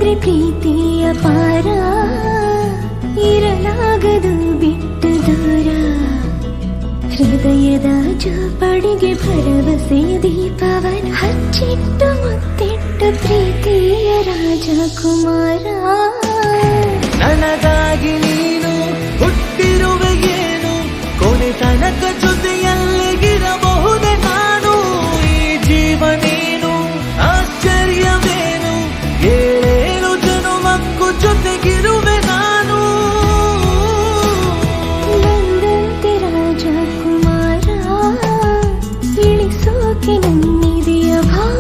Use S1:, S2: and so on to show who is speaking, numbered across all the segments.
S1: ಇವನಂದ್ರೆ ಪ್ರೀತಿಯ ಪಾರ, ಇರಲಾಗದು ಬಿಟ್ಟು ದೂರ. ಹೃದಯದ ಜೋಪಡಿಗೆ ಭರವಸೆಯ ದೀಪವನ ಹಚ್ಚಿಟ್ಟು ಮುತ್ತಿಟ್ಟು ಪ್ರೀತಿಯ ರಾಜಕುಮಾರ.
S2: ನನಗಾಗಿ ನೀನು ಹುಟ್ಟಿರುವೆ ಏನು, ಕೊನೆ ತನಕ ಜೊತೆಯಲ್ಲಿಗಿರಬಹುದೇ ನಾನು. ಈ ಜೀವ ನೀನು ಆಶ್ಚರ್ಯವೇನು, ಏಳೇಳು ಜನುಮಕ್ಕೂ ಜೊತೆಗಿರುವೆ ನಾನು.
S1: ಬಂದಂತೆ ರಾಜಕುಮಾರ, ಇಳಿಸೋಕೆ ನನ್ನಿದೆಯ ಭಾರ.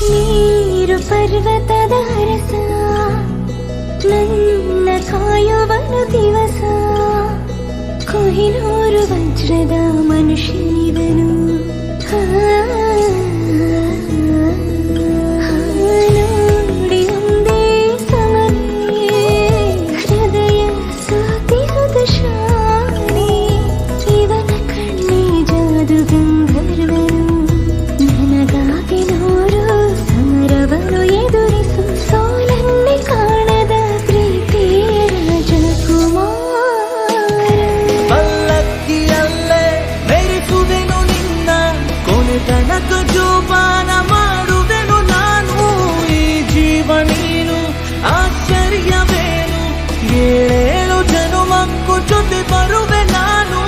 S1: ನೀರು ಪರ್ವತದ ಅರಸ, ನನ್ನ ಕಾಯುವನು ದಿವಸ. ಕೊಹಿನೂರು ವಜ್ರದ ಮನುಷ್ಯನಿವನು, ನೋಡಿ ಒಂದೇ ಸಮನೆ ಹೃದಯ ಸೋತಿರುವುದು ಶಾನೆ. ಇವನ ಕಣ್ಣೇ ಜಾದು ಗಂಧರ್ವನು, ನನಗಾಗಿ ನೂರು ಸಮರವನ್ನು ಎದುರಿಸು. ಸೋಲನ್ನೇ ಕಾಣದ ಪ್ರೀತಿಯ ರಾಜಕುಮಾರ.
S2: ಪಲ್ಲಕ್ಕಿಯಲ್ಲೇ ಮೆರೆಸುವೆನು ನಿನ್ನ, ಕೊನೆ ತನಕ ಜೋಪಾನ ಮಾಡುವೆನು ನಾನು. ಈ ಜೀವ ನೀನು ಆಶ್ಚರ್ಯವೇನು, ಏಳೇಳು ಜನುಮಕ್ಕೂ ಜೊತೆ ಬರುವೆ ನಾನು.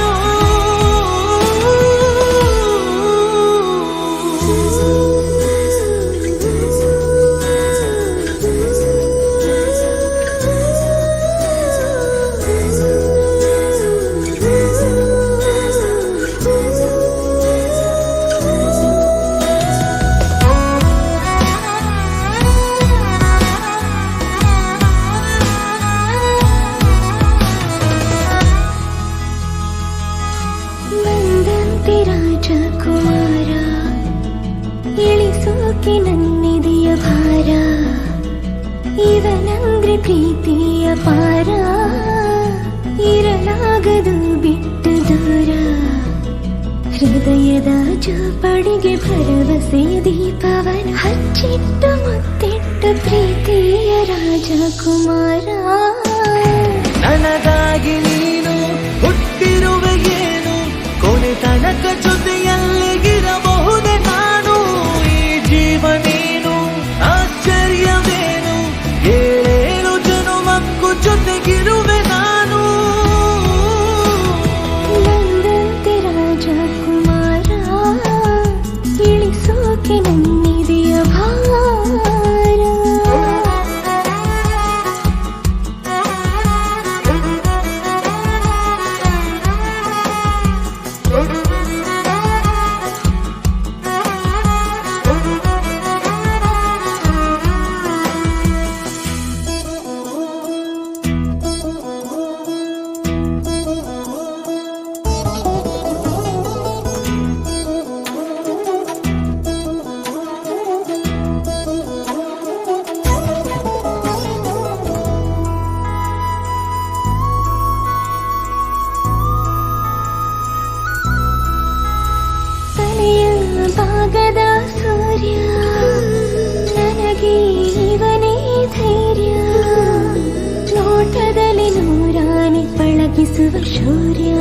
S1: ಬಂದಂತೆ ರಾಜಕುಮಾರ, ಇಳಿಸೋಕೆ ನನ್ನಿದೆಯ ಭಾರ. ಇವನಂದ್ರೆ ಪ್ರೀತಿಯ ಪಾರ, ಇರಲಾಗದು ಬಿಟ್ಟು ದೂರ. ಹೃದಯದ ಜೋಪಡಿಗೆ ಭರವಸೆಯ ದೀಪವನ ಹಚ್ಚಿಟ್ಟು ಮುತ್ತಿಟ್ಟು ಪ್ರೀತಿಯ ರಾಜಕುಮಾರ.
S2: ನನಗಾಗಿ ನೀನು ಹುಟ್ಟಿರುವೆ ಏನು, ಕೊನೆ ತನಕ ಜೊತೆಯಲ್ಲಿಗಿರಬಹುದೇ ನಾನು. ಈ ಜೀವ ನೀನು ಆಶ್ಚರ್ಯವೇನು, ಏಳೇಳು ಜನುಮಕ್ಕೂ ಜೊತೆಗಿರುವೆ ನಾನು.
S1: ಬಂದಂತೆ ರಾಜಕುಮಾರ, ಇಳಿಸೋಕೆ ನನ್ನಿದೆಯ ಭಾರ. ಭಾಗದ ಸೂರ್ಯ, ನನಗೆ ಇವನೇ ಧೈರ್ಯ. ನೋಟದಲ್ಲಿ ನೂರಾನೆ ಪಳಗಿಸುವ ಶೌರ್ಯ.